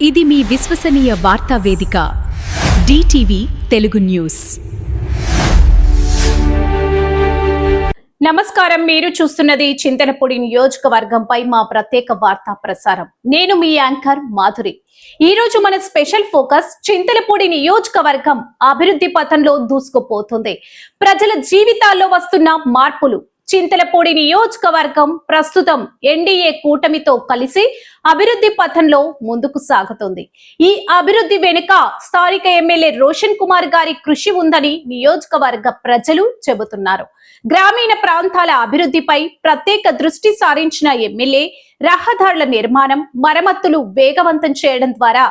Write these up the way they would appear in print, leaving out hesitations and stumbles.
ఇది మీ విశ్వసనీయ వార్తా వేదిక DTV తెలుగు న్యూస్. నమస్కారం, మీరు చూస్తున్నది చింతలపూడి నియోజకవర్గంపై మా ప్రత్యేక వార్తా ప్రసారం. నేను మీ యాంకర్ మాధురి. ఈ రోజు మన స్పెషల్ ఫోకస్ చింతలపూడి నియోజకవర్గం అభివృద్ధి పథంలో దూసుకుపోతుంది. ప్రజల జీవితాల్లో వస్తున్న మార్పులు. చింతలపూడి నియోజకవర్గం ప్రస్తుతం NDA కూటమితో కలిసి అభివృద్ధి పథంలో ముందుకు సాగుతుంది. ఈ అభివృద్ధి వెనుక స్థానిక ఎమ్మెల్యే రోషన్ కుమార్ గారి కృషి ఉందని నియోజకవర్గ ప్రజలు చెబుతున్నారు. గ్రామీణ ప్రాంతాల అభివృద్ధిపై ప్రత్యేక దృష్టి సారించిన ఎమ్మెల్యే రహదారుల నిర్మాణం, మరమ్మతులు వేగవంతం చేయడం ద్వారా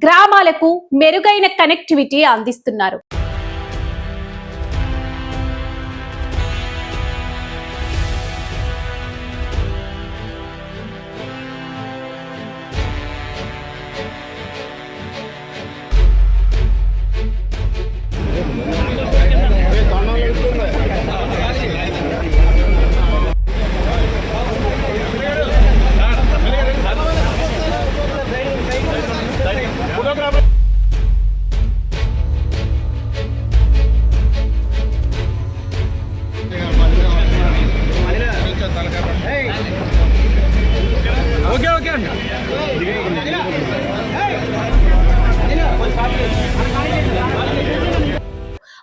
గ్రామాలకు మెరుగైన కనెక్టివిటీ అందిస్తున్నారు.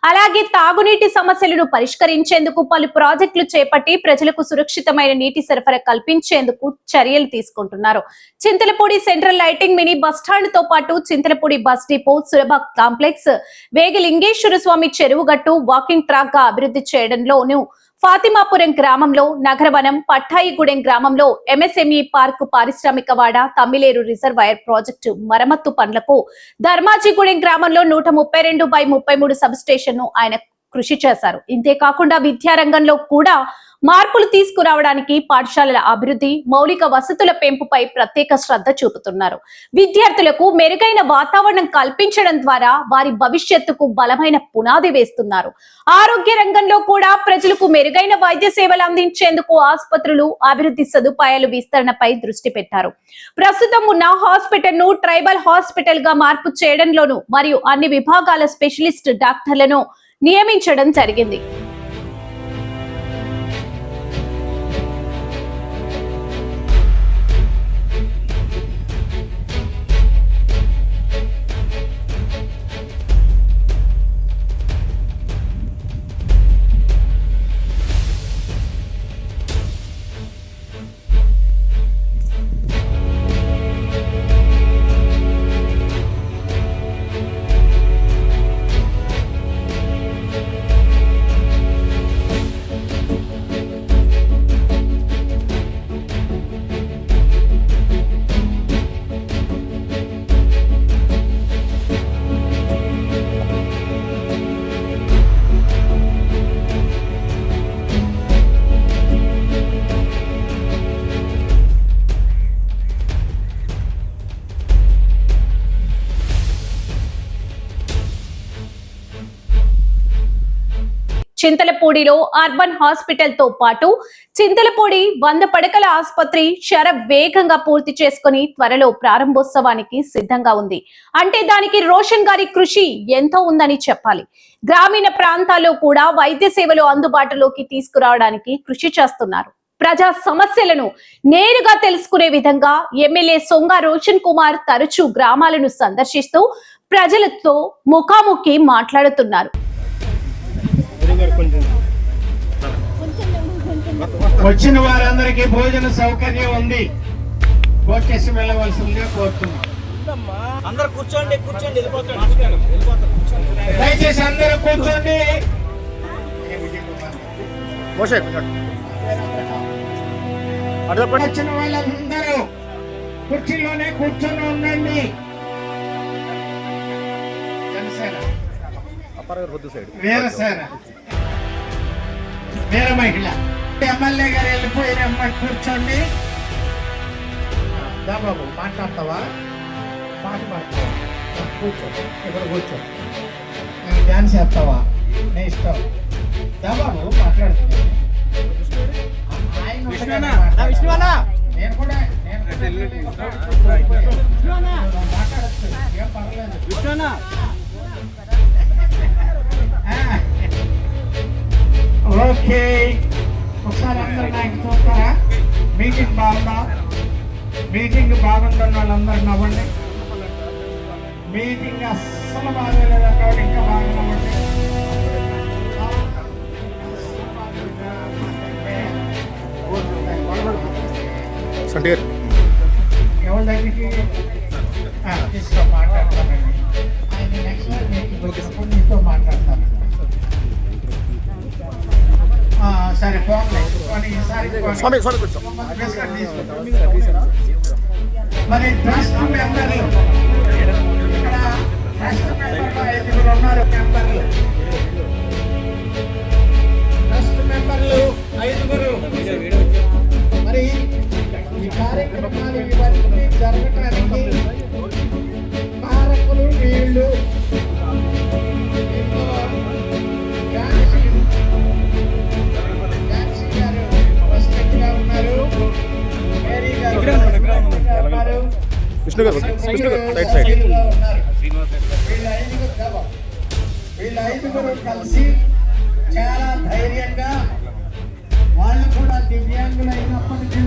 అలాగే తాగునీటి సమస్యలను పరిష్కరించేందుకు పలు ప్రాజెక్టులు చేపట్టి ప్రజలకు సురక్షితమైన నీటి సరఫరా కల్పించేందుకు చర్యలు తీసుకుంటున్నారు. Chintalapudi central lighting mini bus stand తో పాటు Chintalapudi bus depot, Sulabh complex, Vegalingeswara Swamy చెరువుగట్టు వాకింగ్ ట్రాక్ గా అభివృద్ధి చేయడంలోనూ ఫాతిమాపురం గ్రామంలో, నగరవనం, పట్టాయిగూడెం గ్రామంలో MSME పార్కు, పారిశ్రామికవాడ, తమ్మిలేరు రిజర్వాయర్ ప్రాజెక్టు మరమ్మత్తు పనులకు, ధర్మాజిగూడెం గ్రామంలో 132/33 సబ్ స్టేషన్ ను ఆయన కృషి చేశారు. ఇంతేకాకుండా విద్యారంగంలో కూడా మార్పులు తీసుకురావడానికి పాఠశాలల అభివృద్ధి, మౌలిక వసతుల పెంపుపై ప్రత్యేక శ్రద్ధ చూపుతున్నారు. విద్యార్థులకు మెరుగైన వాతావరణం కల్పించడం ద్వారా వారి భవిష్యత్తుకు బలమైన పునాది వేస్తున్నారు. ఆరోగ్య రంగంలో కూడా ప్రజలకు మెరుగైన వైద్య సేవలు అందించేందుకు ఆసుపత్రులు, అభివృద్ధి సదుపాయాలు విస్తరణపై దృష్టి పెట్టారు. ప్రస్తుతం ఉన్న హాస్పిటల్ ను ట్రైబల్ హాస్పిటల్ గా మార్పు చేయడంలోనూ మరియు అన్ని విభాగాల స్పెషలిస్ట్ డాక్టర్లను నియమించడం జరిగింది. చింతలపూడిలో అర్బన్ హాస్పిటల్ తో పాటు చింతలపూడి 100 పడకల ఆసుపత్రి వేగంగా పూర్తి చేసుకుని త్వరలో ప్రారంభోత్సవానికి సిద్ధంగా ఉంది. అంటే దానికి రోషన్ గారి కృషి ఎంతో ఉందని చెప్పాలి. గ్రామీణ ప్రాంతాల్లో కూడా వైద్య సేవలు అందుబాటులోకి తీసుకురావడానికి కృషి చేస్తున్నారు. ప్రజా సమస్యలను నేరుగా తెలుసుకునే విధంగా ఎమ్మెల్యే సొంగ రోషన్ కుమార్ తరచూ గ్రామాలను సందర్శిస్తూ ప్రజలతో ముఖాముఖి మాట్లాడుతున్నారు. వచ్చిన వారందరికీ భోజన సౌకర్యం ఉంది. భోజేసి వెళ్ళవలసిందిగా కోరుతున్నాం. అందరూ కూర్చోండి, దయచేసి అందరూ కూర్చోండి. వచ్చిన వాళ్ళందరూ కుర్చీలోనే కూర్చొని ఉండండి. జనసేన, వీరసేన, వీర మహిళ, ఎమ్మెల్యే గారు వెళ్ళిపోయిన కూర్చోండి. బాబు మాట్లాడతావా? మాట్లాడతావా? కూర్చో, ఇక్కడ కూర్చో. డాన్స్ చేస్తావా? నీ ఇష్టం. బాబు మాట్లాడుతున్నా. నేను కూడా పర్లేదు. కూర్చోనా ఓకే, ఒకసారి అందరు నాకు చూస్తారా? మీటింగ్ బాగుందా? మీటింగ్ బాగుందన్న వాళ్ళందరూ నవ్వండి. మీటింగ్ అస్సలు బాగోలేదన్న వాళ్ళు ఇంకా బాగా నవ్వండి. ఎవరి దగ్గరికి తీసుకో మాట్లాడతానండి. ఆయన నెక్స్ట్ మీటింగ్ వచ్చినప్పుడు నీతో మాట్లాడతాను. సరే పోండి, ఈసారి మరి ట్రస్ట్ మెంబర్లు ఇక్కడ ట్రస్ట్ మెంబర్లు 5 ఉన్నారు. ట్రస్ట్ మెంబర్లు 5. మరి ఈ కార్యక్రమాలు ఇవన్నీ జరగటానికి కారకులు వీళ్ళు. వీళ్ళ 5 కలిసి చాలా ధైర్యంగా, వాళ్ళు కూడా దివ్యాంగులు అయినప్పటికీ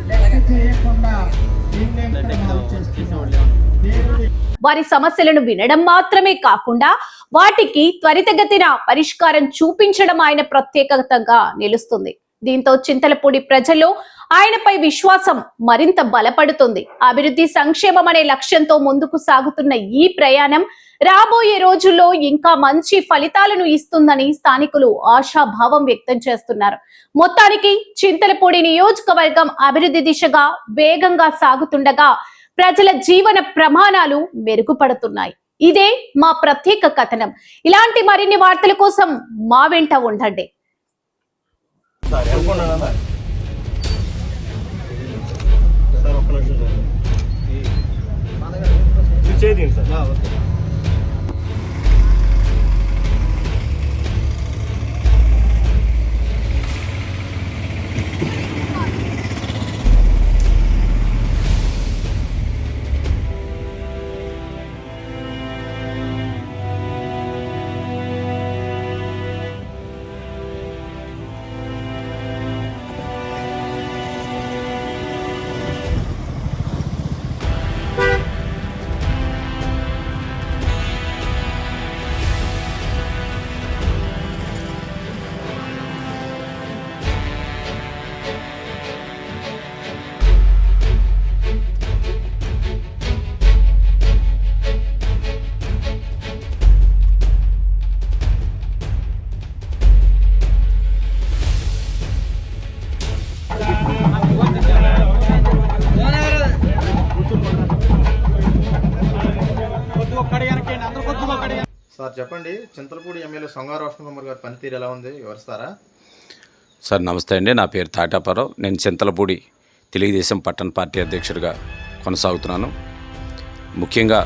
లెక్క చేయకుండా వారి సమస్యలను వినడం మాత్రమే కాకుండా వాటికి త్వరితగతిన పరిష్కారం చూపించడం ఆయన ప్రత్యేకతగా నిలుస్తుంది. దీంతో చింతలపూడి ప్రజల్లో ఆయనపై విశ్వాసం మరింత బలపడుతుంది. అభివృద్ధి సంక్షేమం అనే లక్ష్యంతో ముందుకు సాగుతున్న ఈ ప్రయాణం రాబోయే రోజుల్లో ఇంకా మంచి ఫలితాలను ఇస్తుందని స్థానికులు ఆశాభావం వ్యక్తం చేస్తున్నారు. మొత్తానికి చింతలపూడి నియోజకవర్గం అభివృద్ధి దిశగా వేగంగా సాగుతుండగా ప్రజల జీవన ప్రమాణాలు మెరుగుపడుతున్నాయి. ఇదే మా ప్రత్యేక కథనం. ఇలాంటి మరిన్ని వార్తల కోసం మా వెంట ఉండండి. సార్ చెప్పండి, చింతలపూడి ఎమ్మెల్యే సొంగా రోషన్ కుమార్ గారి పనితీరు ఎలా ఉంది, వివరిస్తారా? సార్ నమస్తే అండి. నా పేరు తాటాపారావు. నేను చింతలపూడి తెలుగుదేశం పట్టణ పార్టీ అధ్యక్షుడిగా కొనసాగుతున్నాను. ముఖ్యంగా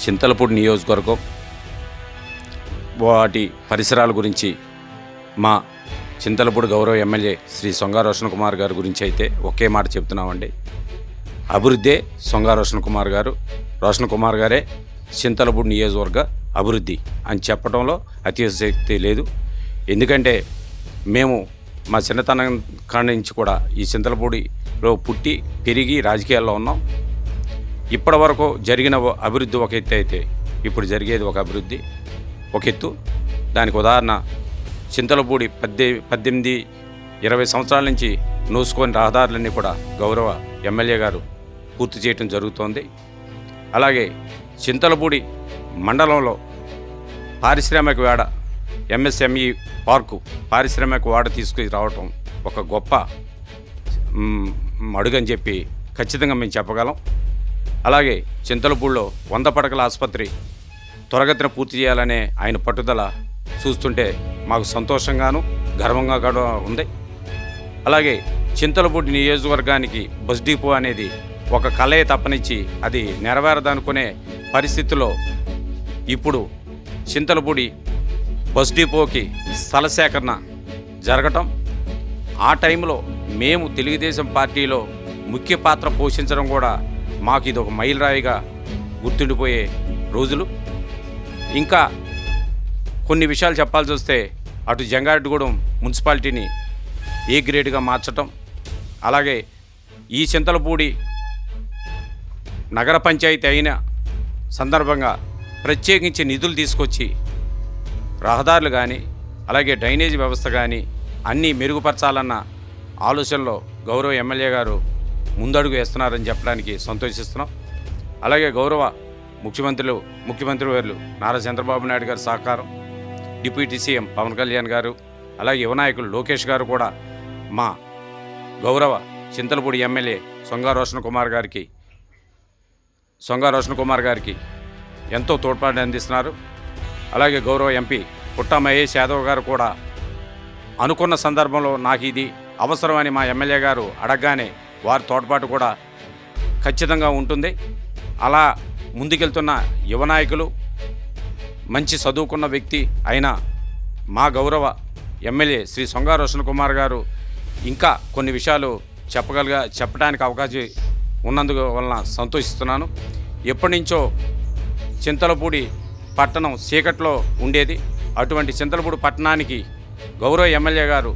చింతలపూడి నియోజకవర్గం వాటి పరిసరాల గురించి మా చింతలపూడి గౌరవ ఎమ్మెల్యే శ్రీ సొంగా రోషన్ కుమార్ గారి గురించి అయితే ఒకే మాట చెప్తున్నామండి. అభివృద్ధే సొంగా రోషన్ కుమార్ గారే చింతలపూడి నియోజకవర్గ అభివృద్ధి అని చెప్పడంలో అతిశక్తి లేదు. ఎందుకంటే మేము మా చిన్నతనం కాడి నుంచి కూడా ఈ చింతలపూడిలో పుట్టి పెరిగి రాజకీయాల్లో ఉన్నాం. ఇప్పటి వరకు జరిగిన అభివృద్ధి ఒక ఎత్తు అయితే ఇప్పుడు జరిగేది ఒక అభివృద్ధి ఒక ఎత్తు. దానికి ఉదాహరణ చింతలపూడి 18-20 సంవత్సరాల నుంచి నూసుకొని రహదారులన్నీ కూడా గౌరవ ఎమ్మెల్యే గారు పూర్తి చేయడం జరుగుతోంది. అలాగే చింతలపూడి మండలంలో పారిశ్రామిక వాడ ఎంఎస్ఎంఈ పార్కు పారిశ్రామిక వాడ తీసుకుని రావటం ఒక గొప్ప అడుగని చెప్పి ఖచ్చితంగా మేము చెప్పగలం. అలాగే చింతలపూడిలో 100 పడకల ఆసుపత్రి త్వరగతిన పూర్తి చేయాలనే ఆయన పట్టుదల చూస్తుంటే మాకు సంతోషంగాను గర్వంగా కూడా ఉంది. అలాగే చింతలపూడి నియోజకవర్గానికి బస్ డిపో అనేది ఒక కళే తప్పనిచ్చి అది నెరవేరదనుకునే పరిస్థితుల్లో ఇప్పుడు చింతలపూడి బస్ డిపోకి స్థల సేకరణ జరగటం, ఆ టైంలో మేము తెలుగుదేశం పార్టీలో ముఖ్య పాత్ర పోషించడం కూడా మాకు ఇది ఒక మైలురాయిగా గుర్తుండిపోయే రోజులు. ఇంకా కొన్ని విషయాలు చెప్పాల్సి వస్తే అటు జంగారెడ్డిగూడెం మున్సిపాలిటీని ఏ గ్రేడ్గా మార్చటం, అలాగే ఈ చింతలపూడి నగర పంచాయతీ అయిన సందర్భంగా ప్రత్యేకించి నిధులు తీసుకొచ్చి రహదారులు కానీ అలాగే డ్రైనేజ్ వ్యవస్థ కానీ అన్నీ మెరుగుపరచాలన్న ఆలోచనలో గౌరవ ఎమ్మెల్యే గారు ముందడుగు వేస్తున్నారని చెప్పడానికి సంతోషిస్తున్నాం. అలాగే గౌరవ ముఖ్యమంత్రి వర్యులు నారా చంద్రబాబు నాయుడు గారి సహకారం, డిప్యూటీ సీఎం పవన్ కళ్యాణ్ గారు, అలాగే యువ నాయకులు లోకేష్ గారు కూడా మా గౌరవ చింతలపూడి ఎమ్మెల్యే సొంగా రోషన్ కుమార్ గారికి ఎంతో తోడ్పాటు అందిస్తున్నారు. అలాగే గౌరవ ఎంపీ పుట్టా మహేష్ యాదవ్ గారు కూడా అనుకున్న సందర్భంలో నాకు ఇది అవసరమని మా ఎమ్మెల్యే గారు అడగగానే వారి తోడ్పాటు కూడా ఖచ్చితంగా ఉంటుంది. అలా ముందుకెళ్తున్న యువ నాయకులు, మంచి చదువుకున్న వ్యక్తి అయిన మా గౌరవ ఎమ్మెల్యే శ్రీ సొంగా రోషన్ కుమార్ గారు ఇంకా కొన్ని విషయాలు చెప్పడానికి అవకాశం ఉన్నందుకు వలన సంతోషిస్తున్నాను. ఎప్పటి నుంచో చింతలపూడి పట్టణం చీకట్లో ఉండేది. అటువంటి చింతలపూడి పట్టణానికి గౌరవ ఎమ్మెల్యే గారు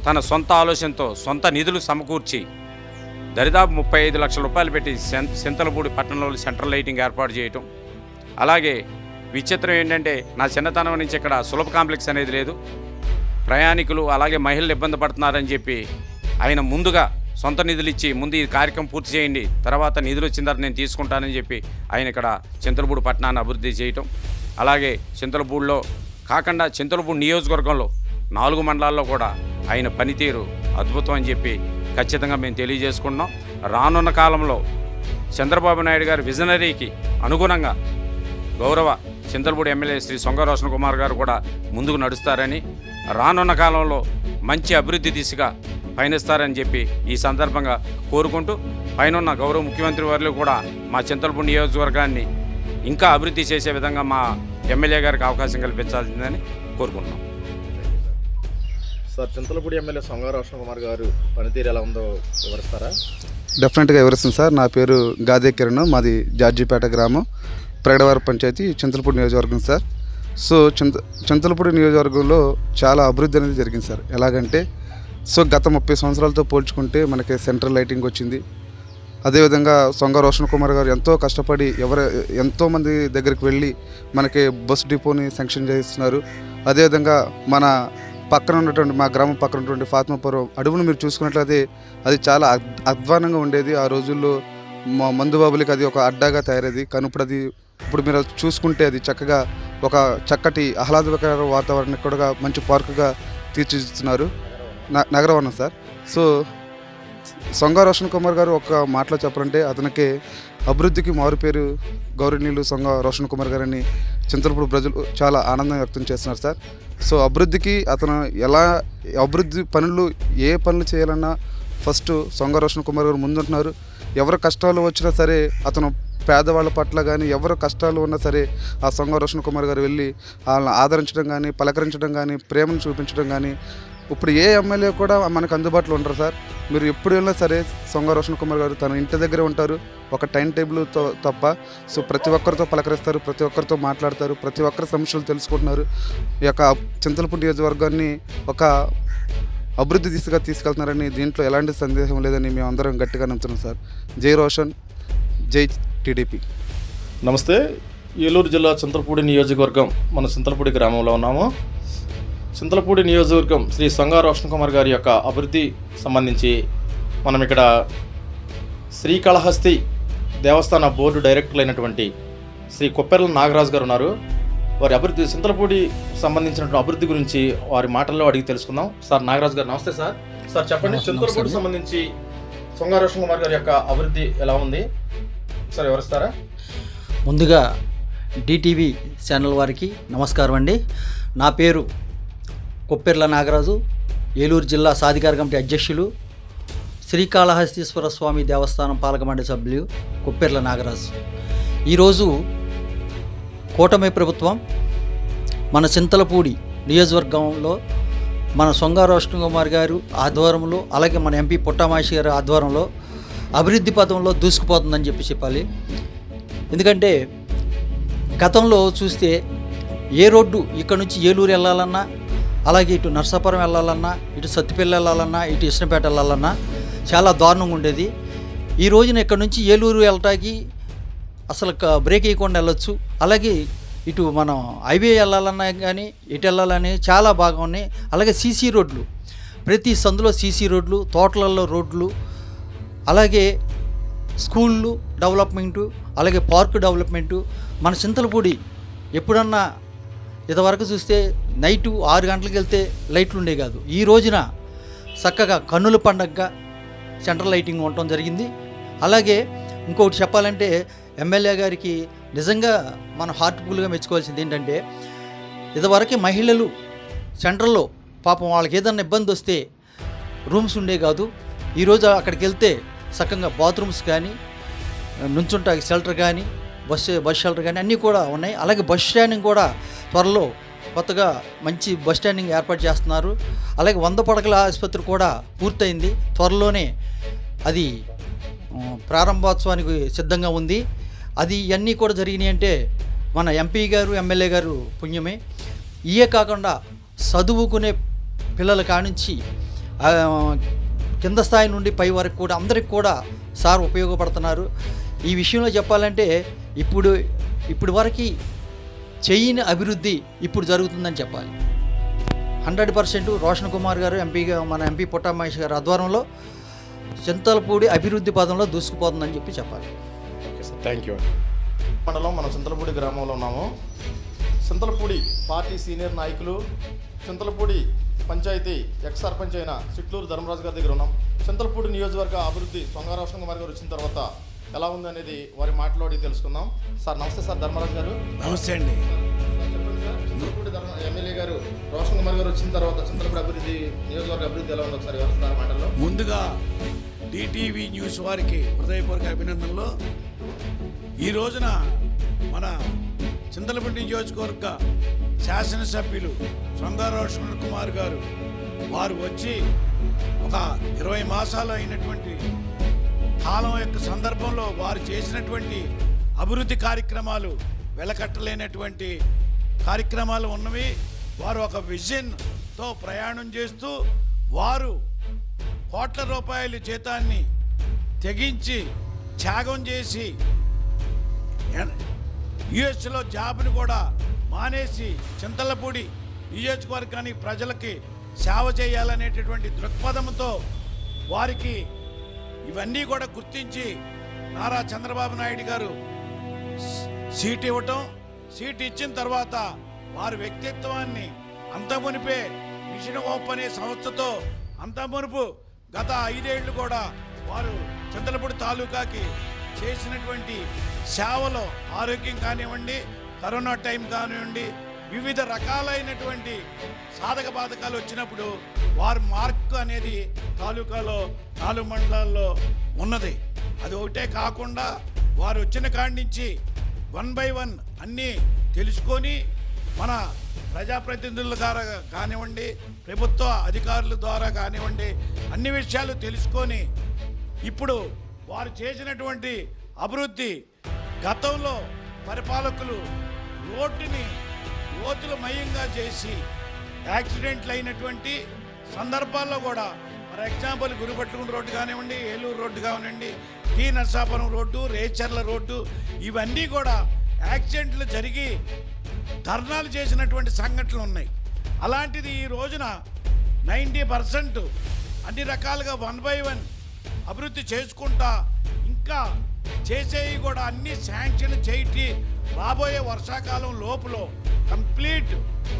తన సొంత ఆలోచనతో సొంత నిధులు సమకూర్చి దరిదాపు 35 లక్షల రూపాయలు పెట్టి చింతలపూడి పట్టణంలో సెంట్రల్ లైటింగ్ ఏర్పాటు చేయటం. అలాగే విచిత్రం ఏంటంటే నా చిన్నతనం నుంచి ఇక్కడ సులభ కాంప్లెక్స్ అనేది లేదు. ప్రయాణికులు అలాగే మహిళలు ఇబ్బంది పడుతున్నారని చెప్పి ఆయన ముందుగా సొంత నిధులు ఇచ్చి ముందు ఈ కార్యక్రమం పూర్తి చేయండి, తర్వాత నిధులు వచ్చిన తర్వాత నేను తీసుకుంటానని చెప్పి ఆయన ఇక్కడ చింతలపూడి పట్టణాన్ని అభివృద్ధి చేయటం. అలాగే చింతలపూడిలో కాకుండా చింతలపూడి నియోజకవర్గంలో 4 మండలాల్లో కూడా ఆయన పనితీరు అద్భుతం అని చెప్పి ఖచ్చితంగా మేము తెలియజేసుకుంటున్నాం. రానున్న కాలంలో చంద్రబాబు నాయుడు గారి విజనరీకి అనుగుణంగా గౌరవ చింతలపూడి ఎమ్మెల్యే శ్రీ సొంగా రోషన్ కుమార్ గారు కూడా ముందుకు నడుస్తారని, రానున్న కాలంలో మంచి అభివృద్ధి దిశగా పయనిస్తారని చెప్పి ఈ సందర్భంగా కోరుకుంటూ, పైన గౌరవ ముఖ్యమంత్రి వర్యులు కూడా మా చింతలపూడి నియోజకవర్గాన్ని ఇంకా అభివృద్ధి చేసే విధంగా మా ఎమ్మెల్యే గారికి అవకాశం కల్పించాల్సిందని కోరుకుంటున్నాం. సార్, చింతలపూడి ఎమ్మెల్యే సొంగా రోషన్ కుమార్ గారు పనితీరు ఎలా ఉందో వివరిస్తారా? డెఫినెట్గా వివరిస్తుంది సార్. నా పేరు గాదే కిరణ్, మాది జార్జిపేట గ్రామం, ప్రగడవారి పంచాయతీ, చింతలపూడి నియోజకవర్గం సార్. సో చింతలపూడి నియోజకవర్గంలో చాలా అభివృద్ధి అనేది జరిగింది సార్. ఎలాగంటే గత 30 సంవత్సరాలతో పోల్చుకుంటే మనకి సెంట్రల్ లైటింగ్ వచ్చింది. అదేవిధంగా సొంగా రోషన్ కుమార్ గారు ఎంతో కష్టపడి ఎంతోమంది దగ్గరికి వెళ్ళి మనకి బస్ డిపోని శాంక్షన్ చేస్తున్నారు. అదేవిధంగా మన పక్కన ఉన్నటువంటి మా గ్రామం పక్కన ఉన్నటువంటి ఫాతిమాపురం అడవును మీరు చూసుకున్నట్లయితే అది చాలా అధ్వానంగా ఉండేది. ఆ రోజుల్లో మందు బాబులకి అది ఒక అడ్డాగా తయారయ్యేది. కానీ ఇప్పుడు మీరు చూసుకుంటే అది చక్కగా ఒక చక్కటి ఆహ్లాదకర వాతావరణం కూడా మంచి పార్కుగా తీర్చిదిద్దుతున్నారు, నగరవనం సార్. సో సొంగా రోషన్ కుమార్ గారు ఒక మాటలో చెప్పాలంటే అతనికి అభివృద్ధికి మారుపేరు గౌరవనీయులు సొంగా రోషన్ కుమార్ గారని చింతలపూడి ప్రజలు చాలా ఆనందం వ్యక్తం చేస్తున్నారు సార్. సో అభివృద్ధికి అతను అభివృద్ధి ఏ పనులు చేయాలన్నా ఫస్ట్ సొంగా రోషన్ కుమార్ గారు ముందుంటున్నారు. ఎవరు కష్టాలు వచ్చినా సరే అతను పేదవాళ్ళ పట్ల కానీ ఎవరు కష్టాలు ఉన్నా సరే ఆ సొంగా రోషన్ కుమార్ గారు వెళ్ళి వాళ్ళని ఆదరించడం కానీ, పలకరించడం కానీ, ప్రేమను చూపించడం కానీ ఇప్పుడు ఏ ఎమ్మెల్యే కూడా మనకు అందుబాటులో ఉంటారు సార్. మీరు ఎప్పుడు వెళ్ళినా సరే సొంగా రోషన్ కుమార్ గారు తన ఇంటి దగ్గరే ఉంటారు, ఒక టైం టేబుల్తో తప్ప. సో ప్రతి ఒక్కరితో పలకరిస్తారు, ప్రతి ఒక్కరితో మాట్లాడతారు, ప్రతి ఒక్కరి సమస్యలు తెలుసుకుంటున్నారు. ఈ యొక్క చింతలపూడి నియోజకవర్గాన్ని ఒక అభివృద్ధి దిశగా తీసుకెళ్తున్నారని దీంట్లో ఎలాంటి సందేహం లేదని మేము అందరం గట్టిగా నమ్ముతున్నాం సార్. జై రోషన్, జై టీడీపీ. నమస్తే. ఏలూరు జిల్లా చింతలపూడి నియోజకవర్గం, మన చింతలపూడి గ్రామంలో ఉన్నాము. చింతలపూడి నియోజకవర్గం శ్రీ సొంగా రోషన్ కుమార్ గారి యొక్క అభివృద్ధి సంబంధించి మనం ఇక్కడ శ్రీకాళహస్తి దేవస్థాన బోర్డు డైరెక్టర్లు అయినటువంటి శ్రీ కొప్పెర్ల నాగరాజు గారు ఉన్నారు. వారి అభివృద్ధి చింతలపూడి సంబంధించినటువంటి అభివృద్ధి గురించి వారి మాటల్లో అడిగి తెలుసుకుందాం. సార్ నాగరాజు గారు నమస్తే సార్. సార్ చెప్పండి, చింతలపూడి సంబంధించి సొంగా రోషన్ కుమార్ గారి యొక్క అభివృద్ధి ఎలా ఉంది సార్, వివరిస్తారా? ముందుగా డిటీవీ ఛానల్ వారికి నమస్కారం అండి. నా పేరు కొప్పెర్ల నాగరాజు, ఏలూరు జిల్లా సాధికార కమిటీ అధ్యక్షులు, శ్రీకాళహస్తీశ్వర స్వామి దేవస్థానం పాలక మండలి సభ్యులు కొప్పెర్ల నాగరాజు. ఈరోజు కూటమి ప్రభుత్వం మన చింతలపూడి నియోజకవర్గంలో మన సొంగా రోషన్ కుమార్ గారు ఆధ్వర్యంలో, అలాగే మన ఎంపీ పుట్టా మహేష్ గారి ఆధ్వర్యంలో అభివృద్ధి పథంలో దూసుకుపోతుందని చెప్పాలి. ఎందుకంటే గతంలో చూస్తే ఏ రోడ్డు ఇక్కడ నుంచి ఏలూరు వెళ్ళాలన్నా, అలాగే ఇటు నర్సాపురం వెళ్ళాలన్నా, ఇటు సత్తిపల్లి వెళ్ళాలన్నా, ఇటు ఇష్టంపేట వెళ్ళాలన్నా చాలా దారుణంగా ఉండేది. ఈ రోజున ఇక్కడ నుంచి ఏలూరు వెళ్ళటానికి అసలు బ్రేక్ వేయకుండా వెళ్ళొచ్చు. అలాగే ఇటు మనం హైవే వెళ్ళాలన్నా కానీ ఇటు వెళ్ళాలని చాలా బాగా ఉన్నాయి. అలాగే సీసీ రోడ్లు, ప్రతి సందులో సీసీ రోడ్లు, తోటలలో రోడ్లు, అలాగే స్కూళ్ళు డెవలప్మెంటు, అలాగే పార్కు డెవలప్మెంటు. మన చింతలపూడి ఎప్పుడన్నా ఇంతవరకు చూస్తే నైటు 6 గంటలకు వెళ్తే లైట్లు ఉండే కాదు. ఈ రోజున చక్కగా కన్నుల పండగగా సెంట్రల్ లైటింగ్ ఉండటం జరిగింది. అలాగే ఇంకొకటి చెప్పాలంటే ఎమ్మెల్యే గారికి నిజంగా మనం హార్ట్ఫుల్గా మెచ్చుకోవాల్సింది ఏంటంటే, ఇంతవరకు మహిళలు సెంట్రల్లో పాపం వాళ్ళకి ఏదన్నా ఇబ్బంది వస్తే రూమ్స్ ఉండే కాదు. ఈరోజు అక్కడికి వెళ్తే చక్కగా బాత్రూమ్స్ కానీ, నుంచుంటాకి షెల్టర్ కానీ, బస్ షెల్టర్ కానీ అన్నీ కూడా ఉన్నాయి. అలాగే బస్ స్టాండింగ్ కూడా త్వరలో కొత్తగా మంచి బస్ స్టాండింగ్ ఏర్పాటు చేస్తున్నారు. అలాగే 100 పడకల ఆసుపత్రి కూడా పూర్తయింది. త్వరలోనే అది ప్రారంభోత్సవానికి సిద్ధంగా ఉంది. అది ఇవన్నీ కూడా జరిగినాయి అంటే మన ఎంపీ గారు, ఎమ్మెల్యే గారు పుణ్యమే. ఇవే కాకుండా చదువుకునే పిల్లల కానుంచి కింద స్థాయి నుండి పై వరకు కూడా అందరికి కూడా సార్ ఉపయోగపడుతున్నారు. ఈ విషయంలో చెప్పాలంటే ఇప్పుడు వరకు చేయని అభివృద్ధి ఇప్పుడు జరుగుతుందని చెప్పాలి. 100% రోషన్ కుమార్ గారు మన ఎంపీ పుట్టా మహేష్ గారు ఆధ్వర్యంలో చింతలపూడి అభివృద్ధి పదంలో దూసుకుపోతుందని చెప్పాలి. Okay sir, thank you. మండలం మనం చింతలపూడి గ్రామంలో ఉన్నాము. చింతలపూడి పార్టీ సీనియర్ నాయకులు, చింతలపూడి పంచాయతీ ఎక్స్ సర్పంచ్ అయిన సిట్లూరు ధర్మరాజు గారి దగ్గర ఉన్నాం. చింతలపూడి నియోజకవర్గ అభివృద్ధి సొంగార రోషన్ కుమార్ గారు వచ్చిన తర్వాత ఎలా ఉంది అనేది వారి మాట్లాడి తెలుసుకుందాం. సార్ నమస్తే. సార్ ధర్మరాజు గారు నమస్తే అండి. చెప్పండి సార్, చింతలపూడి ఎమ్మెల్యే గారు రోషన్ కుమార్ గారు వచ్చిన తర్వాత చింతలపూడి అభివృద్ధి నియోజకవర్గ అభివృద్ధి ఎలా ఉంది ఒకసారి వివరిస్తారు మాటల్లో. ముందుగా డిటీవీ న్యూస్ వారికి హృదయపూర్వక అభినందనలు. ఈ రోజున మన చింతలపూడి నియోజకవర్గ శాసనసభ్యులు సొంగార రోషన్ కుమార్ గారు వారు వచ్చి ఒక 20 మాసాలు అయినటువంటి కాలం యొక్క సందర్భంలో వారు చేసినటువంటి అభివృద్ధి కార్యక్రమాలు వెలకట్టలేనటువంటి కార్యక్రమాలు ఉన్నవి. వారు ఒక విజన్తో ప్రయాణం చేస్తూ వారు కోట్ల రూపాయల జీతాన్ని తెగించి త్యాగం చేసి యుఎస్లో జాబ్ని కూడా మానేసి చింతలపూడి నియోజకవర్గానికి ప్రజలకి సేవ చేయాలనేటటువంటి దృక్పథంతో వారికి ఇవన్నీ కూడా గుర్తించి నారా చంద్రబాబు నాయుడు గారు సీట్ ఇవ్వటం, సీట్ ఇచ్చిన తర్వాత వారి వ్యక్తిత్వాన్ని అంతమునిపే మిషన్ హోప్ అనే సంస్థతో అంతమునుపు గత 5 ఏళ్ళు కూడా వారు చింతలపూడి తాలూకాకి చేసినటువంటి సేవలో ఆరోగ్యం కానివ్వండి, కరోనా టైం కానివ్వండి, వివిధ రకాలైనటువంటి సాధక బాధకాలు వచ్చినప్పుడు వారి మార్క్ అనేది తాలూకాలో 4 మండలాల్లో ఉన్నది. అది ఒకటే కాకుండా వారు వచ్చిన కాడి నుంచి 1 by 1 అన్నీ తెలుసుకొని మన ప్రజాప్రతినిధుల ద్వారా కానివ్వండి, ప్రభుత్వ అధికారుల ద్వారా కానివ్వండి, అన్ని విషయాలు తెలుసుకొని ఇప్పుడు వారు చేసినటువంటి అభివృద్ధి గతంలో పరిపాలకులు రోడ్డుని లోతులమయంగా చేసి యాక్సిడెంట్లు అయినటువంటి సందర్భాల్లో కూడా, ఫర్ ఎగ్జాంపుల్ గురుపట్లగుంట రోడ్డు కానివ్వండి, ఏలూరు రోడ్డు కానివ్వండి, టీ నర్సాపురం రోడ్డు, రేచర్ల రోడ్డు, ఇవన్నీ కూడా యాక్సిడెంట్లు జరిగి ధర్నాలు చేసినటువంటి సంఘటనలు ఉన్నాయి. అలాంటిది ఈ రోజున 90% అన్ని రకాలుగా 1 by 1 అభివృద్ధి చేసుకుంటా ఇంకా చేసేవి కూడా అన్ని శాంక్షన్ చేయి రాబోయే వర్షాకాలం లోపల కంప్లీట్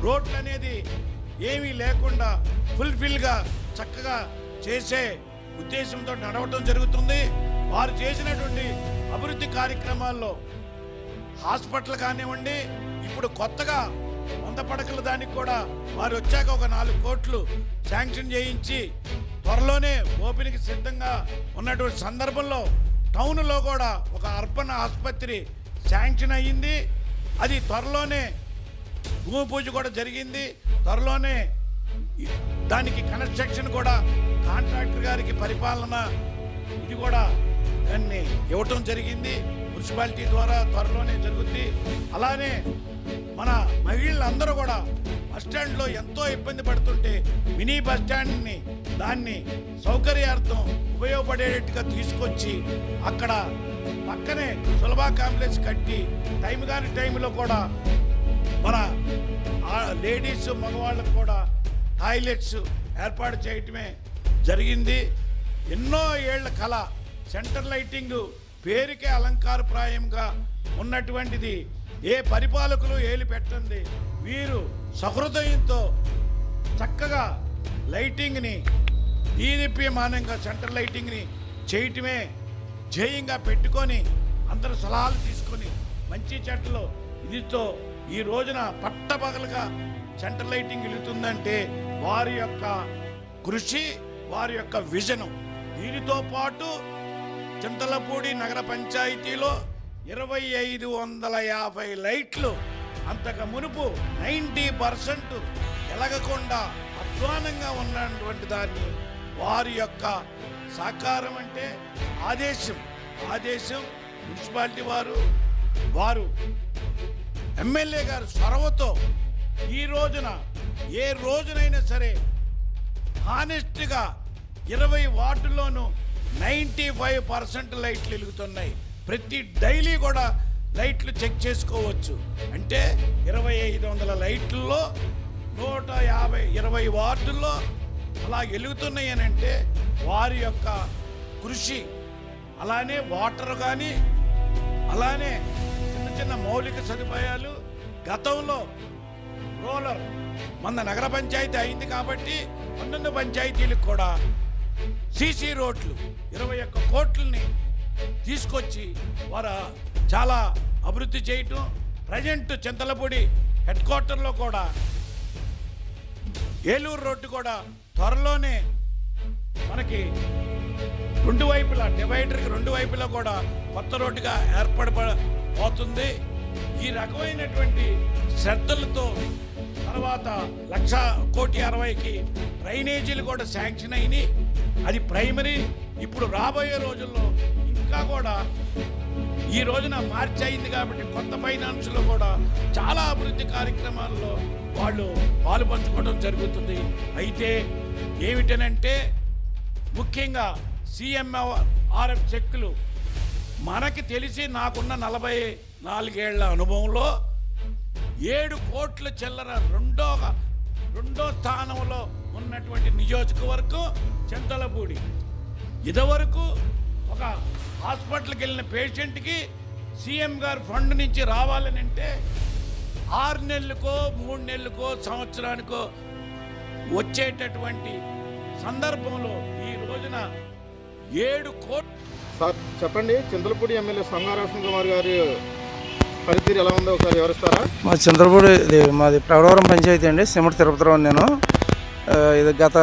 రోడ్లు అనేది ఏమీ లేకుండా ఫుల్ఫిల్గా చక్కగా చేసే ఉద్దేశంతో నడవటం జరుగుతుంది. వారు చేసినటువంటి అభివృద్ధి కార్యక్రమాల్లో హాస్పిటల్ కానివ్వండి, ఇప్పుడు కొత్తగా 100 పడకల దానికి కూడా వారు వచ్చాక ఒక 4 కోట్లు శాంక్షన్ చేయించి త్వరలోనే ఓపెన్కి సిద్ధంగా ఉన్నటువంటి సందర్భంలో టౌన్లో కూడా ఒక అర్బన్ ఆసుపత్రి శాంక్షన్ అయ్యింది. అది త్వరలోనే భూమి పూజ కూడా జరిగింది. త్వరలోనే దానికి కన్స్ట్రక్షన్ కూడా కాంట్రాక్టర్ గారికి పరిపాలన ఇది కూడా దాన్ని ఇవ్వటం జరిగింది. మున్సిపాలిటీ ద్వారా త్వరలోనే జరుగుతుంది. అలా అలానే మన మహిళలందరూ కూడా బస్టాండ్లో ఎంతో ఇబ్బంది పడుతుంటే మినీ బస్టాండ్ని దాన్ని సౌకర్యార్థం ఉపయోగపడేటట్టుగా తీసుకొచ్చి అక్కడ పక్కనే సులభ కాంప్లెక్స్ కట్టి టైం కాని టైంలో కూడా మన లేడీస్ మగవాళ్ళకు కూడా టాయిలెట్స్ ఏర్పాటు చేయటమే జరిగింది. ఎన్నో ఏళ్ల కళ సెంటర్ లైటింగ్ పేరుకే అలంకారప్రాయంగా ఉన్నటువంటిది ఏ పరిపాలకులు ఏలి పెట్టండి. వీరు సహృదయంతో చక్కగా లైటింగ్ని దీదీప్యమానంగా సెంటర్ లైటింగ్ని చేయటమే ధ్యేయంగా పెట్టుకొని అందరూ సలహాలు తీసుకొని మంచి చెట్లు ఇదితో ఈ రోజున పట్టపగలుగా సెంటర్ లైటింగ్ వెలుగుతుందంటే వారి యొక్క కృషి, వారి యొక్క విజను. దీనితో పాటు చింతలపూడి నగర పంచాయతీలో 2550 లైట్లు అంతకు మునుపు 90% ఎలగకుండా అధ్వానంగా ఉన్నటువంటి దాన్ని వారి యొక్క సహకారం అంటే ఆదేశం మున్సిపాలిటీ వారు ఎమ్మెల్యే గారు చొరవతో ఈ రోజున ఏ రోజునైనా సరే హానెస్ట్గా 20 వార్డుల్లోనూ 95% లైట్లు వెలుగుతున్నాయి. ప్రతి డైలీ కూడా లైట్లు చెక్ చేసుకోవచ్చు. అంటే 2500 లైట్లలో 120 వార్డుల్లో అలా వెలుగుతున్నాయి అని అంటే వారి యొక్క కృషి. అలానే వాటర్ కానీ అలానే చిన్న చిన్న మౌలిక సదుపాయాలు గతంలో రోలర్ మన నగర పంచాయతీ అయింది కాబట్టి 19 పంచాయతీలకు కూడా సీసీ రోడ్లు 21 కోట్లని తీసుకొచ్చి వారు చాలా అభివృద్ధి చేయటం. ప్రజెంట్ చింతలపూడి హెడ్ క్వార్టర్లో కూడా ఏలూరు రోడ్డు కూడా త్వరలోనే మనకి రెండు వైపులా డివైడర్కి రెండు వైపులా కూడా కొత్త రోడ్డుగా ఏర్పడబోతుంది. ఈ రకమైనటువంటి శ్రద్ధలతో తర్వాత 1,60,60,000కి డ్రైనేజీలు కూడా శాంక్షన్ అయినాయి. అది ప్రైమరీ. ఇప్పుడు రాబోయే రోజుల్లో ఇంకా కూడా ఈ రోజున మార్చి అయింది కాబట్టి కొత్త ఫైనాన్స్లో కూడా చాలా అభివృద్ధి కార్యక్రమాల్లో వాళ్ళు పాలు పంచుకోవడం జరుగుతుంది. అయితే ఏమిటనంటే ముఖ్యంగా CMRF చెక్కులు మనకి తెలిసి నాకున్న 44 ఏళ్ల అనుభవంలో 7 కోట్ల చిల్లర రెండో స్థానంలో ఉన్నటువంటి నియోజకవర్గం చింతలపూడి. ఇదివరకు ఒక హాస్పిటల్కి వెళ్ళిన పేషెంట్కి సీఎం గారు ఫండ్ నుంచి రావాలని అంటే 6 నెలలకో 3 నెలలకో సంవత్సరానికో వచ్చేటటువంటి సందర్భంలో ఈ రోజున 7 కోట్లు. సార్ చెప్పండి, చింతలపూడి ఎమ్మెల్యే సొంగ రోషన్ కుమార్ గారి పనితీరు ఎలా ఉందో ఒకసారి వివరిస్తారా? మా చింతలపూడి మాది ప్రగడవరం పంచాయతీ అండి. సిమటి తిరుపతిరావు నేను. ఇది గత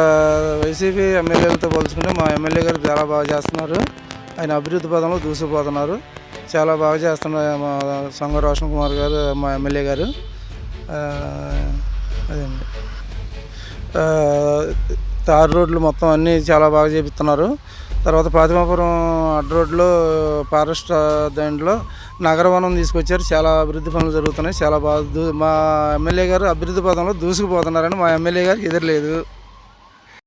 వైసీపీ ఎమ్మెల్యేలతో పోల్చుకుంటే మా ఎమ్మెల్యే గారు చాలా బాగా చేస్తున్నారు. ఆయన అభివృద్ధి పదంలో దూసుకుపోతున్నారు. చాలా బాగా చేస్తున్నారు మా సొంగ రోషన్ కుమార్ గారు, మా ఎమ్మెల్యే గారు. అదండి, తారు రోడ్లు మొత్తం అన్నీ చాలా బాగా చేపిస్తున్నారు. తర్వాత పాతిమాపురం అడ్డ రోడ్లో ఫారెస్ట్ దాంట్లో నగరవనం తీసుకొచ్చారు. చాలా అభివృద్ధి పనులు జరుగుతున్నాయి. చాలా బాగా మా ఎమ్మెల్యే గారు అభివృద్ధి పదంలో దూసుకుపోతున్నారని మా ఎమ్మెల్యే గారికి ఎదురులేదు.